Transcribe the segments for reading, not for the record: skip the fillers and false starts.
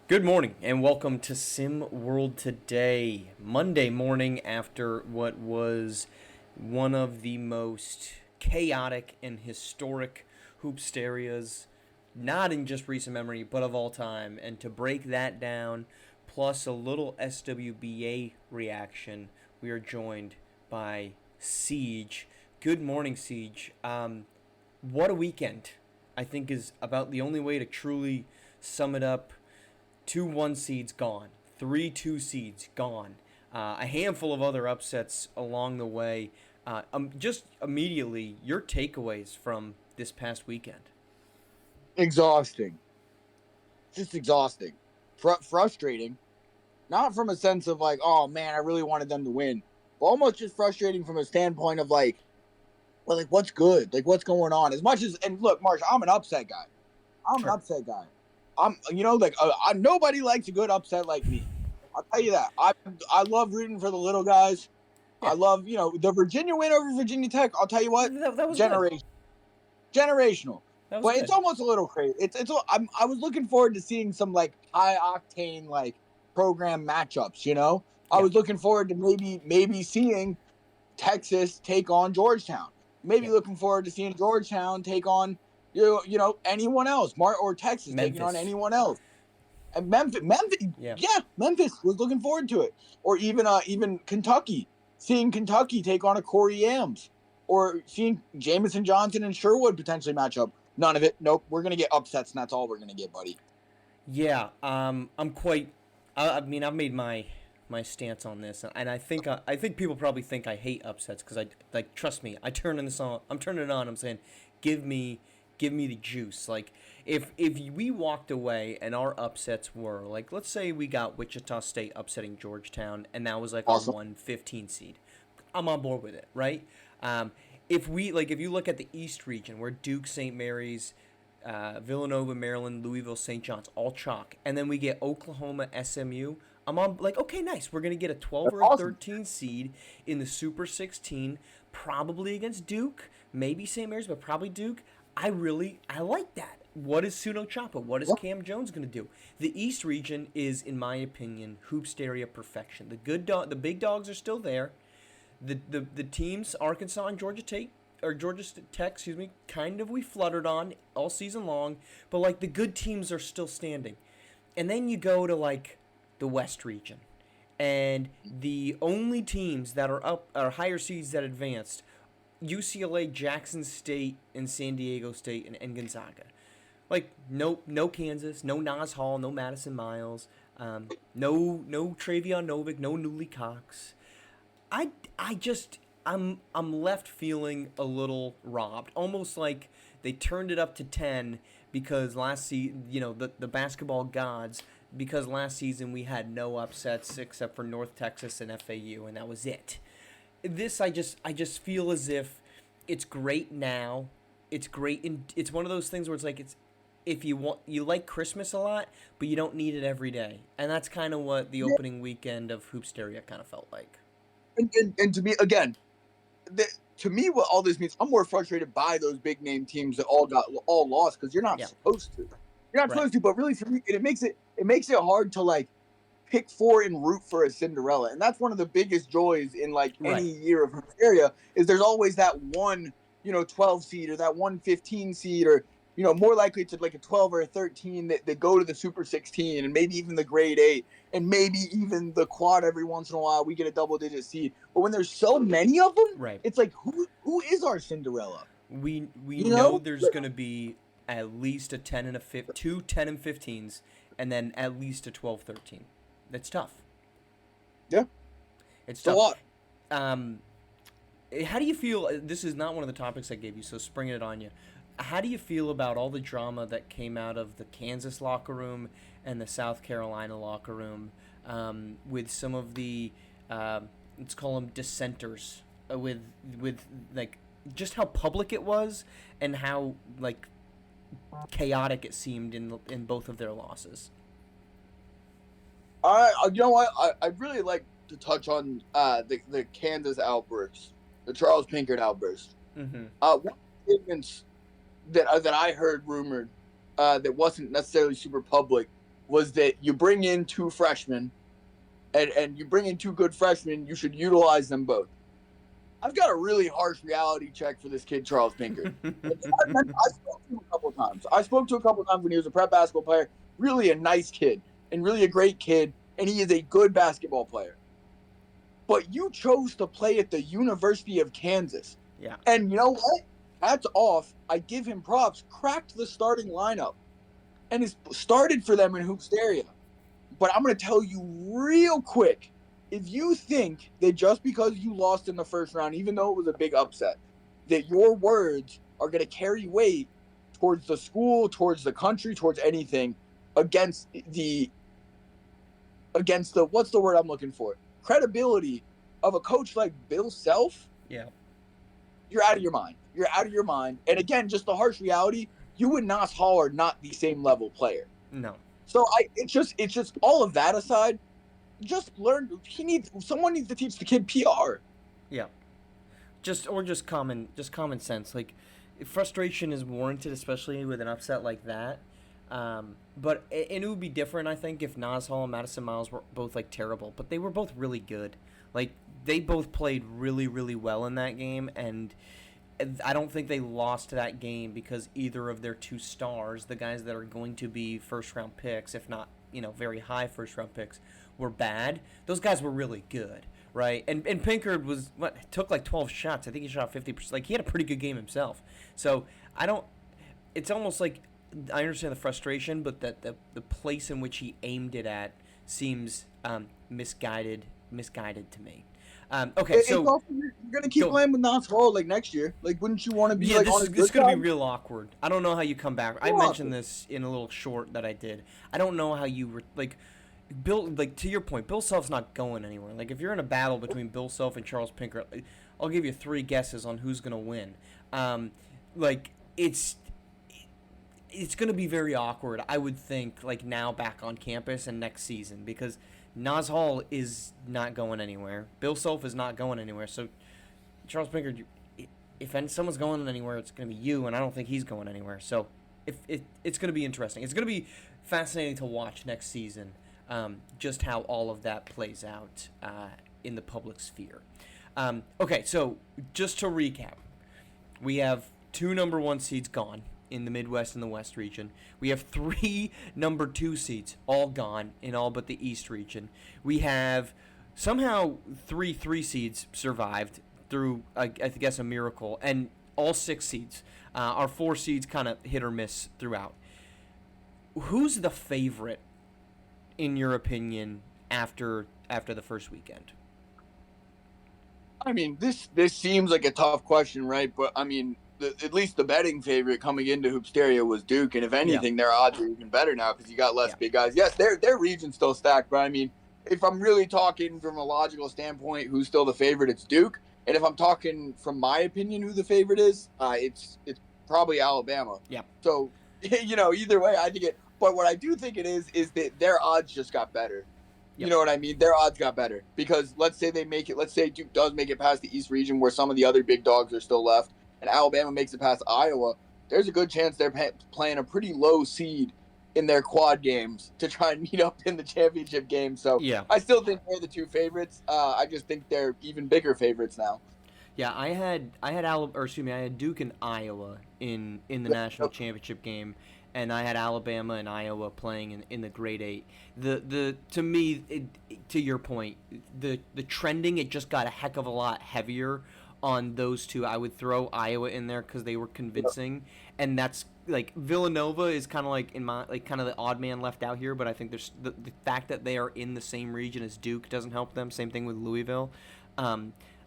Good morning and welcome to SimWorld today, Monday morning after what was one of the most chaotic and historic hoopsterias, not in just recent memory, but of all time. And to break that down, plus a little SWBA reaction, we are joined by Siege. Good morning, Siege. What a weekend, I think, is about the only way to truly sum it up. Two 1 seeds gone, three 2 seeds gone, a handful of other upsets along the way. Just immediately, your takeaways from this past weekend. Exhausting. Just exhausting. Frustrating. Not from a sense of like, oh man, I really wanted them to win, but almost just frustrating from a standpoint of like, well, like what's good? Like what's going on? As much as, and look, Marsh, I'm an upset guy. I'm an Sure. upset guy. Nobody likes a good upset like me. I'll tell you that. I love rooting for the little guys. I Yeah, love, the Virginia win over Virginia Tech. I'll tell you what, that was good. generation generational. That was But it's good. almost a little crazy. I was looking forward to seeing some like high octane like program matchups. I Yeah, was looking forward to maybe seeing Texas take on Georgetown. Maybe yeah. looking forward to seeing Georgetown take on anyone else, or Texas taking on Memphis. anyone else. And Memphis, Yeah, yeah, Memphis was looking forward to it. Or even Kentucky, seeing Kentucky take on a Corey Yams, or seeing Jamison Johnson and Sherwood potentially match up. None of it. Nope. We're gonna get upsets, and that's all we're gonna get, buddy. yeah. I'm quite. I mean, I've made my stance on this, and I think people probably think I hate upsets because I like trust me. I'm turning it on. I'm saying, give me give me the juice. Like if we walked away and our upsets were like, let's say we got Wichita State upsetting Georgetown, and that was like our Awesome. 115 seed. I'm on board with it, right? Um, if you look at the East region where Duke, St. Mary's, Villanova, Maryland, Louisville, St. John's, all chalk, and then we get Oklahoma, SMU. I'm on like, okay, nice. We're gonna get a 12 That's or a awesome. 13 seed in the Super 16, probably against Duke, maybe St. Mary's, but probably Duke. I like that. What is Suno Chapa? What is Yeah. Cam Jones gonna do? The East region is, in my opinion, hoopsteria perfection. The big dogs are still there. The teams Arkansas and Georgia Tech, excuse me, kind of we fluttered on all season long, but like the good teams are still standing. And then you go to like the West region, and the only teams that are up are higher seeds that advanced: UCLA, Jackson State, and San Diego State, and Gonzaga. Like no Kansas, no Nas Hall, no Madison Miles, no Travion Novick, no Newly Cox. I I just I'm left feeling a little robbed, almost like they turned it up to 10 because last season, the basketball gods, because last season we had no upsets except for North Texas and FAU, and that was it. This I just feel as if it's great now. It's great, and it's one of those things where it's like, it's if you like Christmas a lot, but you don't need it every day, and that's kind of what the Yeah. opening weekend of Hoopsteria kind of felt like. And to me, again, to me, what all this means, I'm more frustrated by those big name teams that all lost because you're not Yeah, supposed to. You're not right. supposed to. But really, for me, it makes it hard to like pick for and root for a Cinderella. And that's one of the biggest joys in like any Right. year of area is there's always that one, 12 seed or that 115 seed or, more likely to like a 12 or a 13 that go to the Super 16 and maybe even the grade 8 and maybe even the quad every once in a while we get a double digit seed. But when there's so many of them, Right. it's like who is our Cinderella? We You know know? there's going to be at least a 10 and a 5 two 10 and 15s, and then at least a 12-13. That's tough. Yeah. It's It's a tough. lot. Um how do you feel, this is not one of the topics I gave you, so spring it on you. How do you feel about all the drama that came out of the Kansas locker room and the South Carolina locker room, with some of the, let's call them dissenters, with like just how public it was and how like chaotic it seemed in both of their losses. You know what? I'd really like to touch on the Kansas outburst, the Charles Pinkert outburst. Mm-hmm. One of the statements that I heard rumored that wasn't necessarily super public was that you bring in 2 freshmen, and you bring in 2 good freshmen, you should utilize them both. I've got a really harsh reality check for this kid, Charles Pinkard. I spoke to him a couple times. When he was a prep basketball player. Really a nice kid and really a great kid, and he is a good basketball player. But you chose to play at the University of Kansas. Yeah. And you know what? Hats off. I give him props. Cracked the starting lineup and has started for them in Hoopsteria. But I'm going to tell you real quick, if you think that just because you lost in the first round, even though it was a big upset, that your words are going to carry weight towards the school, towards the country, towards anything against the what's the word I'm looking for? Credibility of a coach like Bill Self, you're out of your mind. You're out of your mind. And again, just the harsh reality, you and Nas Hall are not the same level player. No. So it's just all of that aside, just learn. Someone needs to teach the kid PR. Yeah. Just common sense. Like, frustration is warranted, especially with an upset like that. But it would be different, I think, if Nas Hall and Madison Miles were both like terrible, but they were both really good. Like, they both played really, really well in that game, and I don't think they lost that game because either of their 2 stars, the guys that are going to be first-round picks, if not, very high first-round picks, were bad. Those guys were really good, right? And Pinkard took like 12 shots. I think he shot 50%. Like, he had a pretty good game himself. So it's almost like I understand the frustration, but that the place in which he aimed it at seems misguided to me. Okay, so also, you're gonna keep playing with Nas Hall like next year. Like, wouldn't you want to be this is gonna be real awkward. I don't know how you come back. I mentioned this in a little short that I did. I don't know how you Bill, like, to your point, Bill Self's not going anywhere. Like, if you're in a battle between Bill Self and Charles Pinkard, I'll give you 3 guesses on who's gonna win. It's going to be very awkward, I would think, like, now back on campus and next season, because Nas Hall is not going anywhere. Bill Self is not going anywhere. So, Charles Pinkard, if someone's going anywhere, it's going to be you, and I don't think he's going anywhere. So, it's going to be interesting. It's going to be fascinating to watch next season, just how all of that plays out in the public sphere. Okay, so just to recap, we have 2 number 1 seeds gone in the Midwest and the West region. We have 3 number 2 seeds all gone in all but the East region. We have somehow 3 seeds survived through, I guess, a miracle, and all 6 seeds. Our 4 seeds kind of hit or miss throughout. Who's the favorite, in your opinion, after the first weekend? I mean, this seems like a tough question, right? But I mean, at least the betting favorite coming into Hoopsteria was Duke, and if anything, their odds are even better now because you got less big guys. Yes, their region's still stacked, but I mean, if I'm really talking from a logical standpoint, who's still the favorite? It's Duke, and if I'm talking from my opinion, who the favorite is, it's probably Alabama. Yeah. So, either way, I think it. But what I do think it is that their odds just got better. Yep. You know what I mean? Their odds got better because let's say Duke does make it past the East region where some of the other big dogs are still left, and Alabama makes it past Iowa, there's a good chance they're playing a pretty low seed in their quad games to try and meet up in the championship game. So I still think they're the 2 favorites. I just think they're even bigger favorites now. Yeah, I had Duke and Iowa in the national championship game, and I had Alabama and Iowa playing in the grade 8. To me, to your point, the trending, it just got a heck of a lot heavier on those 2. I would throw Iowa in there because they were convincing, and that's like Villanova is kind of like kind of the odd man left out here. But I think there's the fact that they are in the same region as Duke doesn't help them. Same thing with Louisville.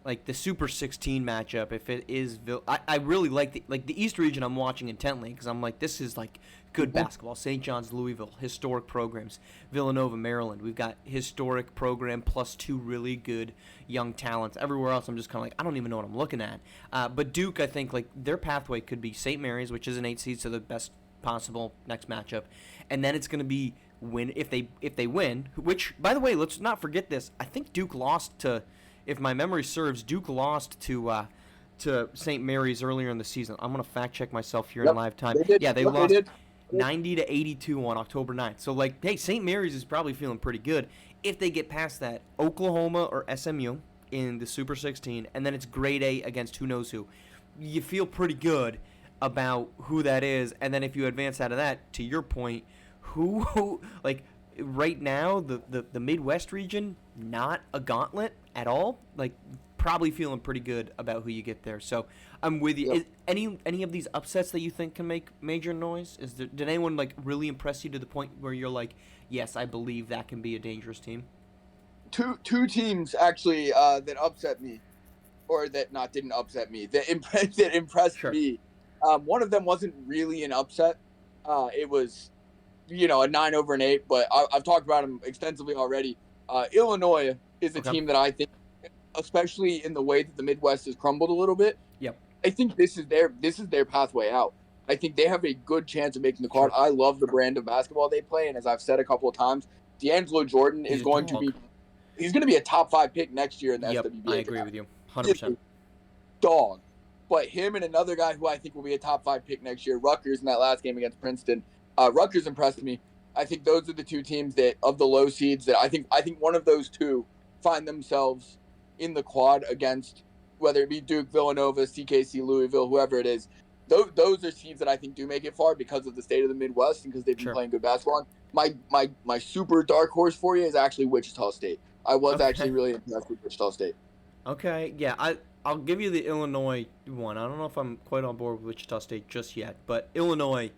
Like the Super 16 matchup, if it is, I really like the East region. I'm watching intently because I'm like, this is like good basketball. St. John's, Louisville, historic programs. Villanova, Maryland, we've got historic program plus 2 really good young talents. Everywhere else, I'm just kind of like, I don't even know what I'm looking at. But Duke, I think like their pathway could be St. Mary's, which is an 8 seed, so the best possible next matchup, and then it's going to be if they win. Which, by the way, let's not forget this. I think Duke lost to. If my memory serves, Duke lost to St. Mary's earlier in the season. I'm going to fact check myself here in live time. They did. Yeah, they lost. 90 to 82 on October 9th. So, like, hey, St. Mary's is probably feeling pretty good if they get past that. Oklahoma or SMU in the Super 16, and then it's grade A against who knows who. You feel pretty good about who that is, and then if you advance out of that, to your point, who like, right now, the Midwest region, not a gauntlet at all. Like, probably feeling pretty good about who you get there. So I'm with you. Yep. Is any of these upsets that you think can make major noise? Did anyone like really impress you to the point where you're like, yes, I believe that can be a dangerous team? Two teams actually that upset me, or that not didn't upset me, that impressed Sure. me. One of them wasn't really an upset. It was, a 9/8, but I've talked about them extensively already. Illinois is a Okay. team that I think, especially in the way that the Midwest has crumbled a little bit, Yep. I think this is their pathway out. I think they have a good chance of making the quad. Sure. I love the brand of basketball they play, and as I've said a couple of times, D'Angelo Jordan He's is a going to dog. be he's going to be a top 5 pick next year in the Yep. SWBA I agree draft. with you. He is 100%. a dog. But him and another guy who I think will be a top 5 pick next year, Rutgers, in that last game against Princeton. Rutgers impressed me. I think those are the two teams that, of the low seeds, that I think one of those two find themselves in the quad against, whether it be Duke, Villanova, CKC, Louisville, whoever it is. Those are teams that I think do make it far because of the state of the Midwest and because they've been Sure. playing good basketball. My super dark horse for you is actually Wichita State. I was actually Okay. really impressed with Wichita State. Okay. Yeah. I'll give you the Illinois one. I don't know if I'm quite on board with Wichita State just yet, but Illinois.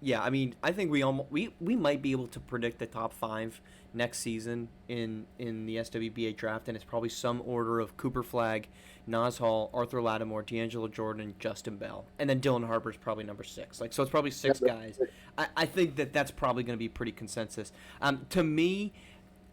Yeah, I mean, I think we might be able to predict the top 5 next season in the SWBA draft, and it's probably some order of Cooper Flagg, Nas Hall, Arthur Lattimore, D'Angelo Jordan, Justin Bell, and then Dylan Harper's probably number 6. Like, so it's probably 6 guys. I think that's probably going to be pretty consensus. To me,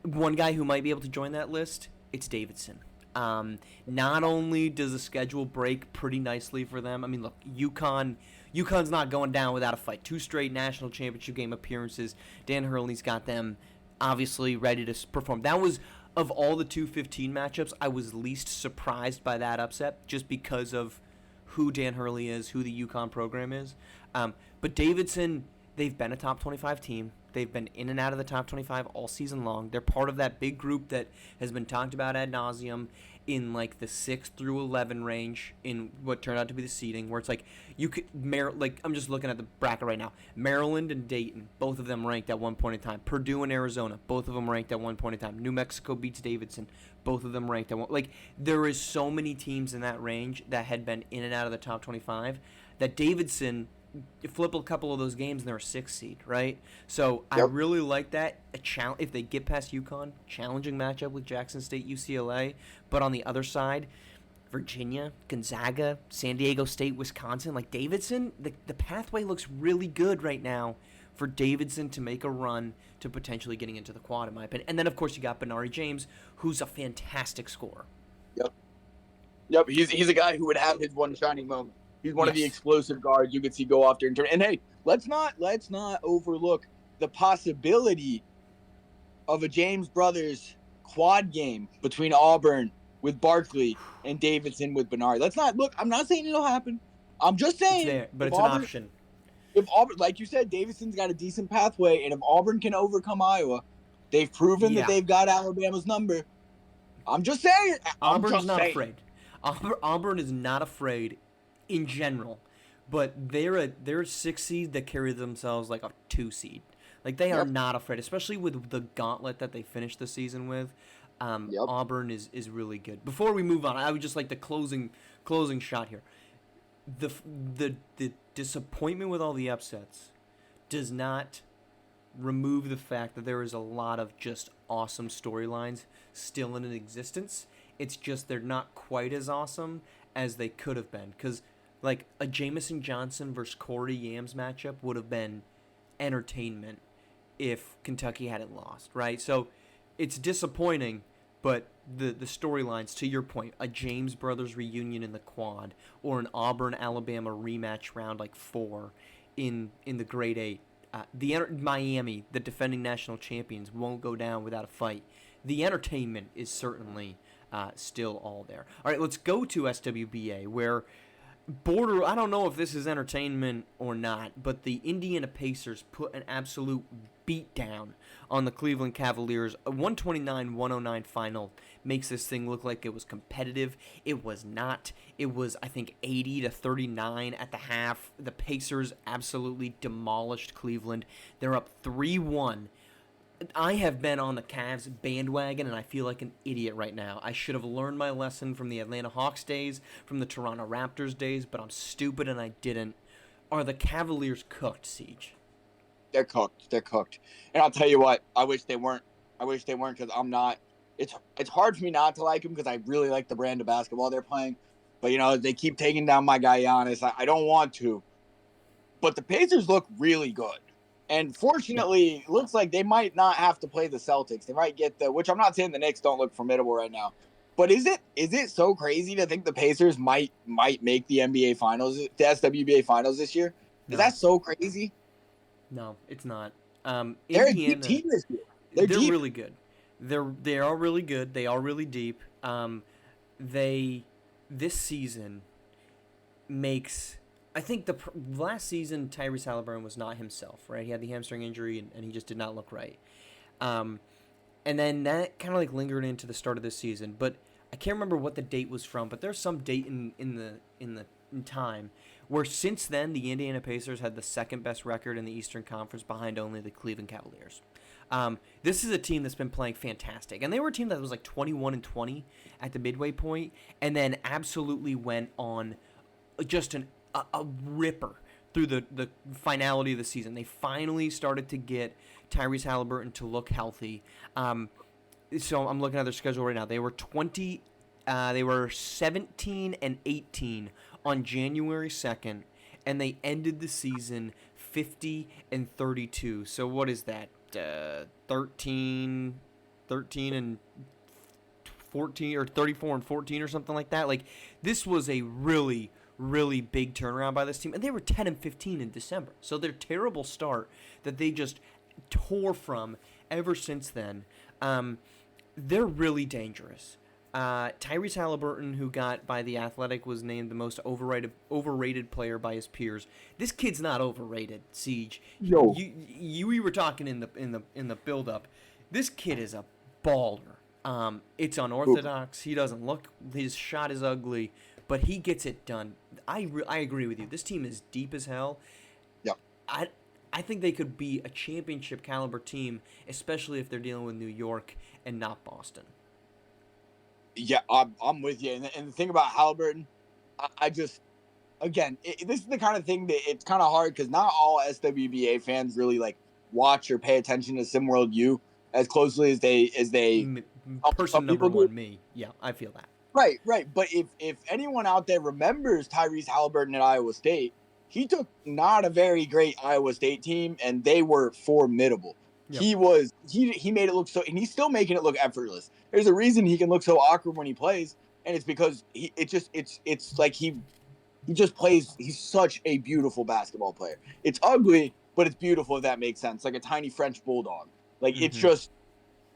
one guy who might be able to join that list, it's Davidson. Not only does the schedule break pretty nicely for them. I mean, look, UConn's not going down without a fight. 2 straight national championship game appearances. Dan Hurley's got them obviously ready to perform. That was, of all the 2-15 matchups, I was least surprised by that upset just because of who Dan Hurley is, who the UConn program is. But Davidson, they've been a top 25 team. They've been in and out of the top 25 all season long. They're part of that big group that has been talked about ad nauseum in like the 6 through 11 range in what turned out to be the seeding, where it's like you could I'm just looking at the bracket right now. Maryland and Dayton, both of them ranked at one point in time. Purdue and Arizona, both of them ranked at one point in time. New Mexico beats Davidson, both of them ranked at one. Like, there is so many teams in that range that had been in and out of the top 25 that Davidson, you flip a couple of those games and they're a 6 seed, right? So I really like that. If they get past UConn, challenging matchup with Jackson State, UCLA. But on the other side, Virginia, Gonzaga, San Diego State, Wisconsin, like Davidson, the pathway looks really good right now for Davidson to make a run to potentially getting into the quad, in my opinion. And then, of course, you got Benari James, who's a fantastic scorer. Yep. He's a guy who would have his one shining moment. He's one of the explosive guards you could see go off there and turn. And hey, let's not overlook the possibility of a James Brothers quad game between Auburn with Barkley and Davidson with Bernard. Let's not look. I'm not saying it'll happen. I'm just saying, it's there, but it's an option. If Auburn, like you said, Davidson's got a decent pathway, and if Auburn can overcome Iowa, they've proven that they've got Alabama's number. I'm just saying. Auburn's not afraid. Auburn is not afraid in general, but they're a 6 seed that carry themselves like a 2 seed. Like, they are not afraid, especially with the gauntlet that they finished the season with. Auburn is really good. Before we move on, I would just like the closing shot here. The disappointment with all the upsets does not remove the fact that there is a lot of just awesome storylines still in existence. It's just they're not quite as awesome as they could have been. Because, like, a Jamison Johnson versus Corey Yams matchup would have been entertainment if Kentucky hadn't lost, right? So it's disappointing, but the storylines, to your point, a James Brothers reunion in the quad or an Auburn-Alabama rematch round like 4 in the grade 8, Miami, the defending national champions, won't go down without a fight. The entertainment is certainly still all there. All right, let's go to SWBA, where I don't know if this is entertainment or not, but the Indiana Pacers put an absolute beat down on the Cleveland Cavaliers. A 129-109 final makes this thing look like it was competitive. It was not. It was, I think, 80-39 at the half. The Pacers absolutely demolished Cleveland. They're up 3-1. I have been on the Cavs bandwagon, and I feel like an idiot right now. I should have learned my lesson from the Atlanta Hawks days, from the Toronto Raptors days, but I'm stupid and I didn't. Are the Cavaliers cooked, Siege? They're cooked. They're cooked. And I'll tell you what, I wish they weren't. I wish they weren't because I'm not. It's hard for me not to like them because I really like the brand of basketball they're playing. But, they keep taking down my guy Giannis. I don't want to. But the Pacers look really good. And fortunately, it looks like they might not have to play the Celtics. They might get which I'm not saying the Knicks don't look formidable right now. But is it so crazy to think the Pacers might make the NBA Finals, the SWBA Finals this year? Is that so crazy? No, it's not. They're Indiana, a deep team this year. They're really good. They are really good. They are really deep. This season makes. I think the last season Tyrese Halliburton was not himself, right? He had the hamstring injury and he just did not look right. And then that kind of like lingered into the start of this season, but I can't remember what the date was from. But there's some date in time where since then the Indiana Pacers had the second best record in the Eastern Conference behind only the Cleveland Cavaliers. This is a team that's been playing fantastic, and they were a team that was like 21-20 at the midway point, and then absolutely went on just a ripper through the finality of the season. They finally started to get Tyrese Halliburton to look healthy. So I'm looking at their schedule right now. They were 17-18 on January 2nd, and they ended the season 50-32. So what is that? 13 and 14 or 34-14 or something like that. Like, this was a really big turnaround by this team, and they were 10-15 in December. So their terrible start that they just tore from ever since then, they're really dangerous. Tyrese Halliburton, who got by The Athletic, was named the most overrated player by his peers. This kid's not overrated, Siege. No. We were talking in the build up. This kid is a baller. It's unorthodox. He doesn't look. His shot is ugly, but he gets it done. I agree with you. This team is deep as hell. Yep. I think they could be a championship caliber team, especially if they're dealing with New York and not Boston. Yeah, I'm with you. And the thing about Halliburton, I just, again, this is the kind of thing that it's kind of hard because not all SWBA fans really like watch or pay attention to SimWorld U as closely as they Person number one, me. Yeah, I feel that. Right. But if anyone out there remembers Tyrese Halliburton at Iowa State, he took not a very great Iowa State team, and they were formidable. Yep. He made it look so, and he's still making it look effortless. There's a reason he can look so awkward when he plays, and it's because it's like he just plays. He's such a beautiful basketball player. It's ugly, but it's beautiful, if that makes sense. Like a tiny French bulldog. Like it's just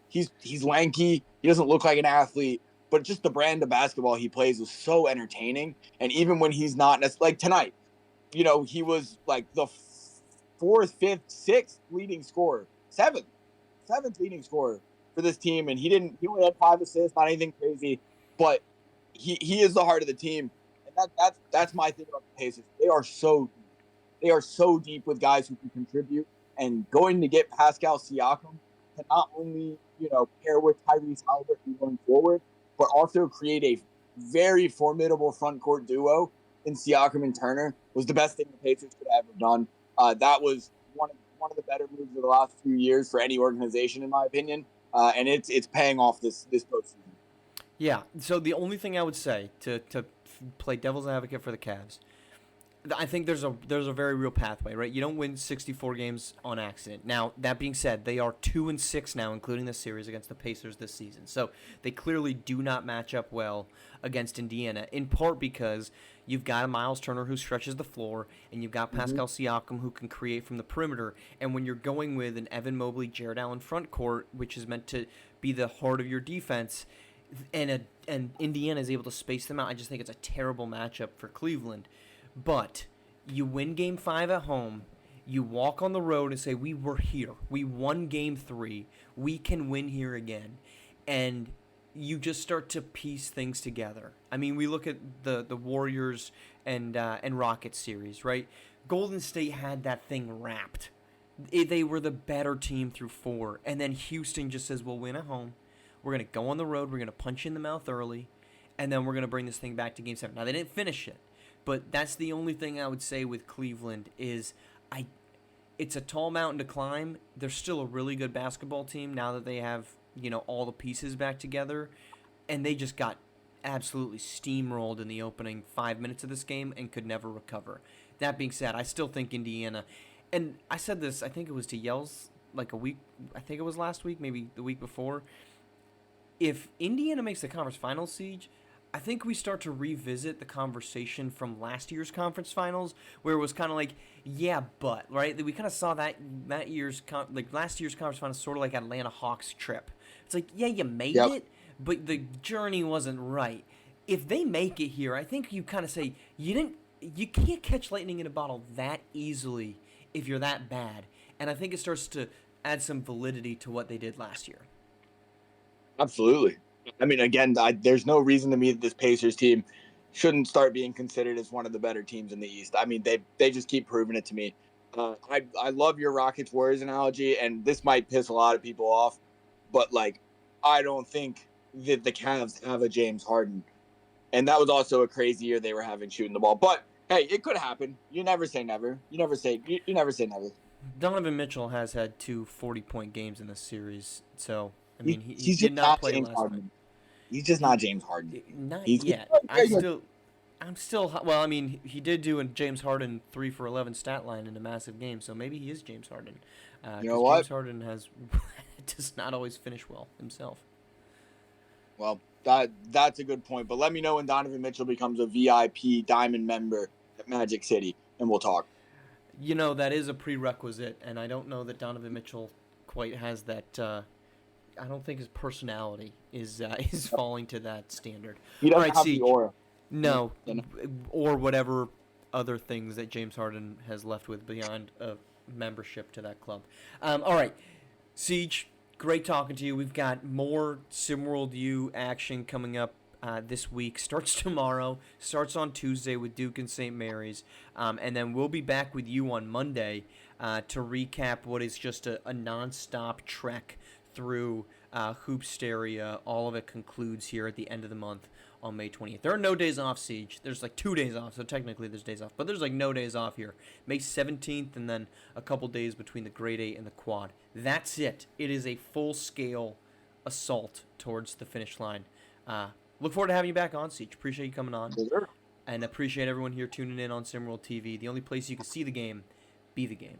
he's lanky. He doesn't look like an athlete, but just the brand of basketball he plays is so entertaining. And even when he's not, like tonight, he was like the fourth, fifth, sixth leading scorer. Seventh leading scorer for this team, and he only had 5 assists, not anything crazy, but he is the heart of the team, and that's my thing about the Pacers. They are so deep with guys who can contribute, and going to get Pascal Siakam to not only pair with Tyrese Halliburton going forward, but also create a very formidable front court duo in Siakam and Turner was the best thing the Pacers could have ever done. That was one of the better moves of the last few years for any organization, in my opinion, and it's paying off this postseason. Yeah. So the only thing I would say to play devil's advocate for the Cavs, I think there's a very real pathway, right? You don't win 64 games on accident. Now, that being said, they are 2-6 now, including the series against the Pacers this season. So they clearly do not match up well against Indiana, in part because you've got a Miles Turner who stretches the floor, and you've got Pascal Siakam who can create from the perimeter. And when you're going with an Evan Mobley, Jared Allen front court, which is meant to be the heart of your defense, and Indiana is able to space them out, I just think it's a terrible matchup for Cleveland. But you win Game 5 at home. You walk on the road and say, we were here. We won Game 3. We can win here again. And you just start to piece things together. I mean, we look at the Warriors and Rockets series, right? Golden State had that thing wrapped. They were the better team through 4. And then Houston just says, we'll win at home. We're going to go on the road. We're going to punch you in the mouth early. And then we're going to bring this thing back to Game 7. Now, they didn't finish it. But that's the only thing I would say with Cleveland is it's a tall mountain to climb. They're still a really good basketball team now that they have, all the pieces back together. And they just got absolutely steamrolled in the opening 5 minutes of this game and could never recover. That being said, I still think Indiana, and I said this, I think it was to Yells like a week, I think it was last week, maybe the week before. If Indiana makes the conference finals, Siege, I think we start to revisit the conversation from last year's conference finals, where it was kind of like, yeah, but, right? We kind of saw that year's last year's conference finals sort of like Atlanta Hawks trip. It's like, yeah, you made it, but the journey wasn't right. If they make it here, I think you kind of say you can't catch lightning in a bottle that easily if you're that bad, and I think it starts to add some validity to what they did last year. Absolutely. I mean, again, there's no reason to me that this Pacers team shouldn't start being considered as one of the better teams in the East. I mean, they just keep proving it to me. I love your Rockets Warriors analogy, and this might piss a lot of people off, but I don't think that the Cavs have a James Harden, and that was also a crazy year they were having shooting the ball. But hey, it could happen. You never say never. You never say never. Donovan Mitchell has had 2 40-point games in this series, so. I mean, he did not play James last Harden. night. He's just not James Harden. Not yet. I'm still. Well, I mean, he did do a James Harden 3 for 11 stat line in a massive game, so maybe he is James Harden. You know what? James Harden does not always finish well himself. Well, that's a good point. But let me know when Donovan Mitchell becomes a VIP Diamond member at Magic City, and we'll talk. That is a prerequisite, and I don't know that Donovan Mitchell quite has that. I don't think his personality is falling to that standard. He doesn't have the aura. No, or whatever other things that James Harden has left with beyond a membership to that club. All right, Siege, great talking to you. We've got more SimWorld U action coming up this week. Starts tomorrow, starts on Tuesday with Duke and St. Mary's, and then we'll be back with you on Monday to recap what is just a nonstop trek through Hoopsteria. All of it concludes here at the end of the month on May 20th. There are no days off, Siege. There's 2 days off, so technically there's days off. But there's no days off here. May 17th and then a couple days between the Grade 8 and the Quad. That's it. It is a full-scale assault towards the finish line. Look forward to having you back on, Siege. Appreciate you coming on. Sure. And appreciate everyone here tuning in on SimWorld TV. The only place you can see the game, be the game.